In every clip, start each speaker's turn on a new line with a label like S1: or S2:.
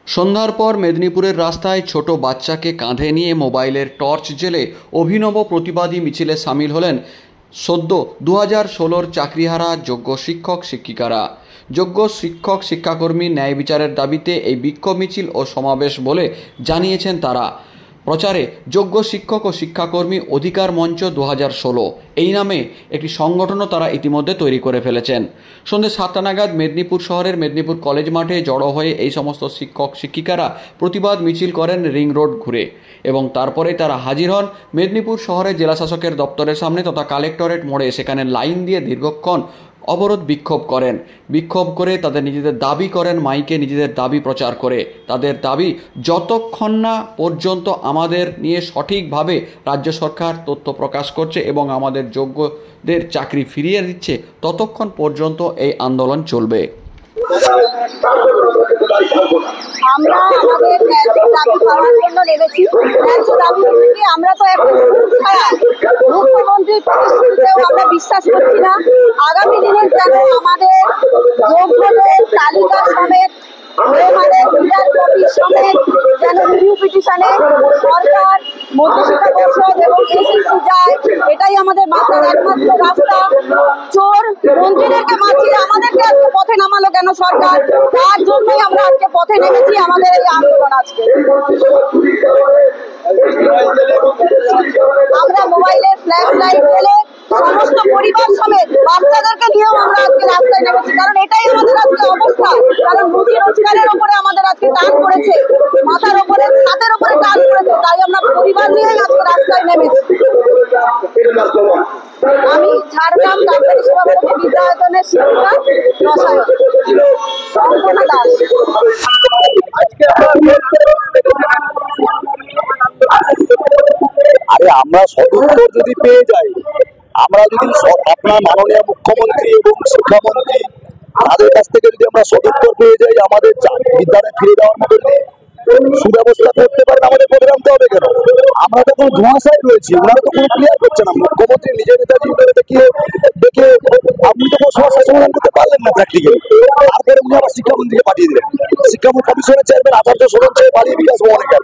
S1: সন্ধ্যার পর মেদিনীপুরের রাস্তায় ছোট বাচ্চাকে কাঁধে নিয়ে মোবাইলের টর্চ জ্বেলে অভিনব প্রতিবাদী মিছিলে সামিল হলেন সদ্য 2016 চাকরিহারা যোগ্য শিক্ষক শিক্ষিকারা। যোগ্য শিক্ষক শিক্ষাকর্মী ন্যায় বিচারের দাবিতে এই বিক্ষোভ মিছিল ও সমাবেশ বলে জানিয়েছেন তারা। প্রচারে যোগ্য শিক্ষক ও শিক্ষাকর্মী অধিকার মঞ্চ 2016 এই নামে একটি সংগঠনও তারা ইতিমধ্যে তৈরি করে ফেলেছেন। সন্ধ্যে 7টা নাগাদ মেদিনীপুর শহরের মেদিনীপুর কলেজ মাঠে জড়ো হয়ে এই সমস্ত শিক্ষক শিক্ষিকারা প্রতিবাদ মিছিল করেন রিং রোড ঘুরে এবং তারপরে তারা হাজির হন মেদিনীপুর শহরের জেলাশাসকের দপ্তরের সামনে তথা কালেক্টরেট মোড়ে। সেখানে লাইন দিয়ে দীর্ঘক্ষণ অবরোধ বিক্ষোভ করেন। বিক্ষোভ করে তাদের নিজেদের দাবি করেন, মাইকে নিজেদের দাবি প্রচার করে। তাদের দাবি, যতক্ষণ না পর্যন্ত আমাদের নিয়ে সঠিকভাবে রাজ্য সরকার তথ্য প্রকাশ করছে এবং আমাদের যোগ্যদের চাকরি ফিরিয়ে দিচ্ছে, ততক্ষণ পর্যন্ত এই আন্দোলন চলবে।
S2: আমরা আমাদের ন্যায্য দাবি পাওয়ার জন্য নেমেছি। ন্যায্য দাবি হচ্ছে কি, আমরা তো এখন মুখ্যমন্ত্রীর প্রতিশ্রুতিতেও আমরা বিশ্বাস করছি না। আগামী দিনে যেন আমাদের যোগ্যদের তালিকা সমেত যেন রিভিউ পিটিশনে সরকার, মধ্যশিক্ষা পর্ষদ এবং এসএসসি যায়, এটাই আমাদের বাঁচার একমাত্র রাস্তা। চোর মন্ত্রীদেরকে মাছিয়ে আমাদেরকে আজকে পথে নামালো কেন সরকার? তার জন্যই আমরা আজকে পথে নেমেছি। আমাদের এই আন্দোলন আজকে আমরা মোবাইলে ফ্ল্যাশ লাইট জ্বেলে সমস্ত পরিবার সমেত বাচ্চাদেরকে নিয়েও আমরা আজকে রাস্তায় নেমেছি, কারণ এটাই আমাদের আজকে অবস্থা। কারণ রুজি রোজগারের উপরে আমাদের আজকে টান পড়েছে, মাথার উপরে ছাদের উপরে টান পড়েছে, তাই আমরা পরিবার নিয়েই আজকে রাস্তায় নেমেছি। আমি ঝাড়গ্রাম ডাক্তারি সেবা ভারতী বিদ্যায়তনের শিক্ষিকা রসায়ন অঙ্কনা দাস।
S3: আরে আমরা সদুত্তর যদি পেয়ে যাই, আমরা যদি আপনার মাননীয় মুখ্যমন্ত্রী এবং শিক্ষামন্ত্রী তাদের কাছ থেকে যদি আমরা সদুত্তর পেয়ে যাই, আমাদের বিদ্যালয়ে ফিরে দেওয়ার মতো সুব্যবস্থা করতে পারেন, আমাদের পথে নামতে হবে কেন? আমরা তো কোনো ধোঁয়াশায় রয়েছি, ওনারা তো কোনো ক্লিয়ার করছে না। মুখ্যমন্ত্রী নিজের নেতাজি দেখে আপনি তো কোনো সমস্যার সমাধান করতে পারলেন না প্র্যাকটিক্যালি। তারপরে উনি আবার শিক্ষামন্ত্রীকে পাঠিয়ে দিলেন। শিক্ষামন্ত্রী কমিশনের চেয়ারম্যান আচার্য সোরেন চেয়ে পালিয়ে বিকাশ ভবনে গেল।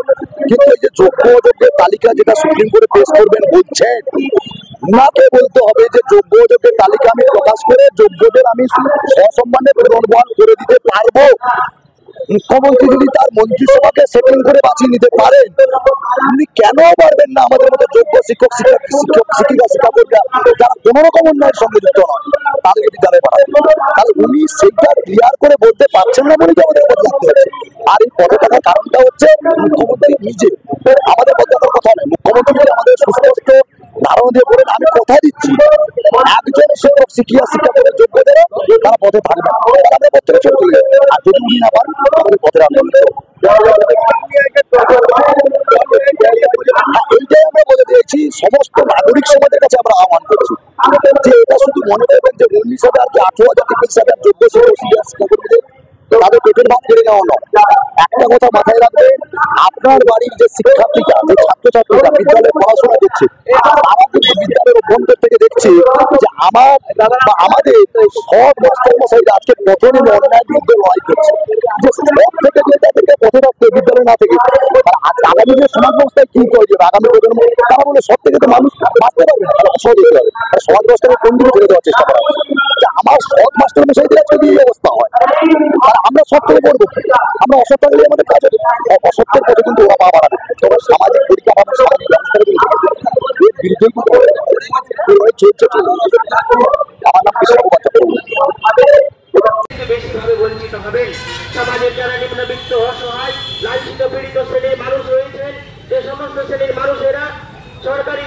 S3: কিন্তু এই যে যোগ্য অযোগ্যের তালিকা যেটা সুপ্রিম কোর্টে পেশ করবেন বলছেন, উনাকে বলতে হবে যে যোগ্য অযোগ্যের তালিকা আমি প্রকাশ করে যোগ্যদের আমি সসম্মানে পুনর্বহাল করে দিতে পারবো। মুখ্যমন্ত্রী যদি তার মন্ত্রিসভাকে সেটিং করে বাঁচিয়ে নিতে পারেন, উনি কেন পারবেন না আমাদের মতো যোগ্য শিক্ষক শিক্ষিকা শিক্ষাকর্মীরা যারা কোন রকম অন্যায়ের সঙ্গে যুক্ত নয় তাদেরকে বিদ্যালয়ে পাঠাবেন? তাহলে উনি সেইটা ক্লিয়ার করে বলতে পারছেন না বলেই আমাদের পথে লাগতে হচ্ছে। আর এই পথে থাকার কারণটা হচ্ছে মুখ্যমন্ত্রী নিজে। আমাদের পথে থাকার কথা নয়, মুখ্যমন্ত্রী আমাদের সুস্পষ্ট ধারণা দিয়ে বলেন, আমি কথা দিচ্ছি একজন শিক্ষক শিক্ষাকর্মীর যোগ্যদের তারা পথে থাকবে, তাদের পথ থেকে চলে যাবে। আর যদি উনি না পান, আমাদের পথের আন্দোলন এইটাই আমরা বলে দিয়েছি। সমস্ত নাগরিক সমাজের কাছে আমরা আহ্বান করছি যে এটা শুধু মনে করবেন যে 19,000 কি 18,000 কি 20,000 যোগ্য শিক্ষাকর্মীদের তাদের পেটের ভাত কেড়ে নেওয়া নয়। একটা কথা মাথায় রাখবেন, আপনার বাড়ির যে শিক্ষার্থীরা, যে ছাত্রছাত্রীরা বিদ্যালয়ে পড়াশোনা করছে, তারা কিন্তু বিদ্যালয়ের অভ্যন্তর থেকে দেখছে যে আমাদের সব মাস্টারমশাইরা আজকে পথে নেমে অন্যায়ের বিরুদ্ধে লড়াই করছে। যে সব থেকে তাদেরকে পথে রাখতে বিদ্যালয় না থেকে আগামী যে সমাজ ব্যবস্থায় কি প্রয়োজন, আগামী প্রজন্ম তারা বলে সব থেকে তো মানুষ বাঁচতে পারবে না, তারা অসহজ হতে হবে। সমাজ ব্যবস্থাকে কোন দিকে ফেলে দেওয়ার চেষ্টা করা হচ্ছে যে আমার সৎ মাস্টারমশাইদের আজকে এই অবস্থা হয়। আর আমরা সব থেকে করবো, আমরা অসৎ থাকলে আমাদের কাজ হবে। অসত্যের পথে কিন্তু ওরা পা বাড়াবে। তবে সামাজিক পরীক্ষা পাবে, সামাজিক ব্যবস্থা বিরুদ্ধে চলছে। আমার নাম কৃষ্ণ বাচ্চা।
S4: বেশিভাবে বঞ্চিত হবেন সমাজের যারা নিম্নবিত্ত, অসহায়, লাঞ্ছিত, পীড়িত শ্রেণীর মানুষ রয়েছেন। যে সমস্ত শ্রেণীর মানুষেরা সরকারি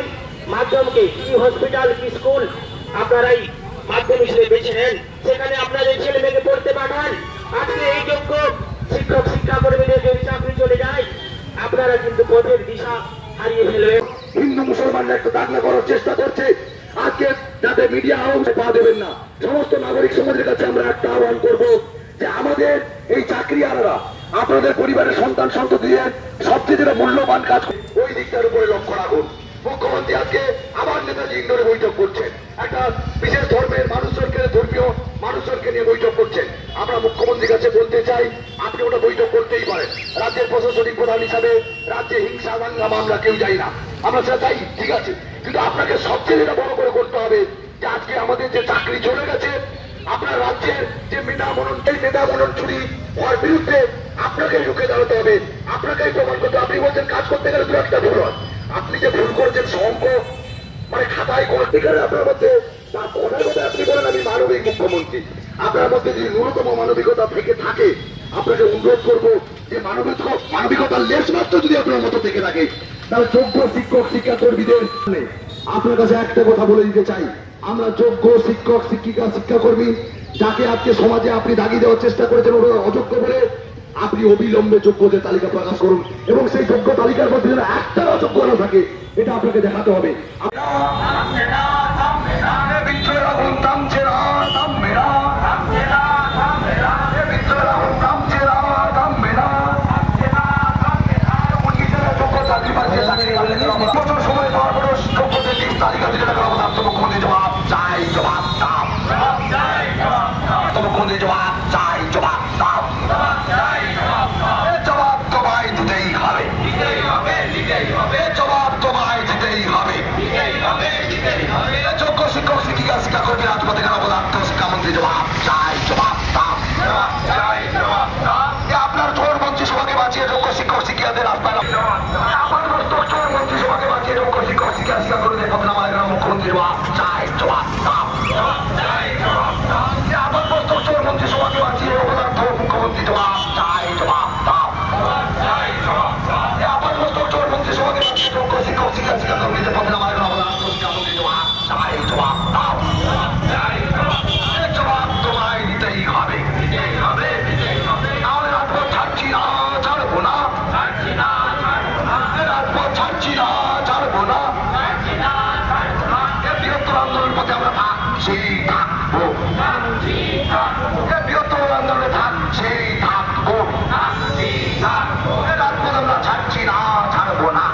S4: মাধ্যমকে, কি হসপিটাল কি স্কুল আপনারাই মাধ্যম হিসেবে বেছে নেন, সেখানে আপনাদের ছেলে মেয়েকে পড়তে পাঠান। আজকে এই যোগ্য শিক্ষক শিক্ষাকর্মীদের যদি চাকরি চলে যায়, আপনারা কিন্তু পথের দিশা হারিয়ে ফেলবেন।
S5: হিন্দু মুসলমানরা একটা দাঙ্গা করার চেষ্টা করছে, আজকে যাতে মিডিয়া হাউসে পা দেবেন না। সমস্ত নাগরিক সমাজের কাছে আমরা একটা আহ্বান করব যে আমাদের এই চাকরিয়াররা আপনাদের পরিবারের সন্তান সন্ততিদের সবচেয়ে যেটা মূল্যবান কাজ, ওই দিকটার উপরে লক্ষ্য রাখুন। মুখ্যমন্ত্রী আজকে আবার নেতাজি ইন্ডোরে বৈঠক করছেন। একটা বিশেষ ধর্মের মানুষজনকে, ধর্মীয় মানুষজনকে নিয়ে বৈঠক করছেন। আমরা মুখ্যমন্ত্রীর কাছে বলতে চাই, আপনি ওটা বৈঠক করতেই পারেন। রাজ্যের প্রশাসনিক প্রধান হিসাবে রাজ্যে হিংসা দাঙ্গা আমরা কেউ যাই না, আমরা সেটা চাই, ঠিক আছে। কিন্তু আপনাকে সবচেয়ে যেটা বড় করে করতে হবে যে আজকে আমাদের যে চাকরি চলে গেছে, আপনার রাজ্যের যে মেধা মনন, এই মেধা মনন চুরি হওয়ার বিরুদ্ধে আপনাকে রুখে দাঁড়াতে হবে, আপনাকেই প্রমাণ করতে। আপনি বলছেন কাজ করতে গেলে দু একটা ভুল হয়, আপনি যে ভুল করেছেন অঙ্ক মানে খাতায় কোনো এখানে আপনার মধ্যে তার কথার মধ্যে আপনি বলেন আমি মানবিক মুখ্যমন্ত্রী, আপনার মধ্যে যদি ন্যূনতম মানবিকতা থেকে থাকে, আপনাকে অনুরোধ করবো যে মানবিকতার লেশ মাত্র যদি আপনার মতো থেকে থাকে, তাহলে যোগ্য শিক্ষক শিক্ষা কর্মীদের আপনার কাছে একটা কথা বলে দিতে চাই, আমরা যোগ্য শিক্ষক শিক্ষিকা শিক্ষাকর্মী যাকে আজকে সমাজে আপনি দাগিয়ে দেওয়ার চেষ্টা করেছেন ওরা অযোগ্য বলে, আপনি অবিলম্বে যোগ্যদের তালিকা প্রকাশ করুন এবং সেই যোগ্য তালিকার মধ্যে যেন একটা অযোগ্য না থাকে এটা আপনাকে দেখাতে হবে। সময় পাওয়ার পর যোগ্যদের তালিকা দিতে মুখ্যমন্ত্রী জবাব চাই, জবাব দাও, মুখ্যমন্ত্রী জবাব চাই, জবাব দাও, জবাব তোমায় দিতেই হবে, জবাব তোমায় দিতেই হবে। যোগ্য শিক্ষক শিক্ষিকা শিক্ষাকর্মী রাজপথে কেন পদার্থ শিক্ষামন্ত্রী জবাব চাই, জবাব দাও, আপনার চোর মন্ত্রিসভাকে বাঁচিয়ে যোগ্য শিক্ষক শিক্ষিকাদের রাস্তায় চোর মন্ত্রিসভাকে বাঁচিয়ে যোগ্য শিক্ষক শিক্ষা শিক্ষাকর্মীদের পথে নামায় কেন মুখ্যমন্ত্রী জবাব চাই, জবাব দাও, চোর মন্ত্রিসভাকে বাঁচিয়ে পদার্থ মুখ্যমন্ত্রী জবাব চাই, জবাব দাও, চোর মন্ত্রিসভাকে বাঁচিয়ে যোগ্য শিক্ষক শিক্ষা শিক্ষাকর্মীদের পথে নামায় কেন পদার্থ শিক্ষামন্ত্রী জবাব চাই, জবাব দাও, জবাব তোমায় দিতেই হবে। তাহলে রাজপথ ছাড়ছি না, ছাড়বো না, রাজপথ ছাড়ছি না, ছাড়বো না, বৃহত্তর আন্দোলন পথে আমরা থাকছি, থাকবো, বৃহত্তর আন্দোলনে থাকছি, থাকবো, রাজপথ আমরা ছাড়ছি না, ছাড়বো না,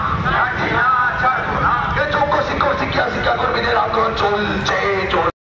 S5: যোগ্য শিক্ষক শিক্ষা শিক্ষাকর্মীদের আন্দোলন চলছে,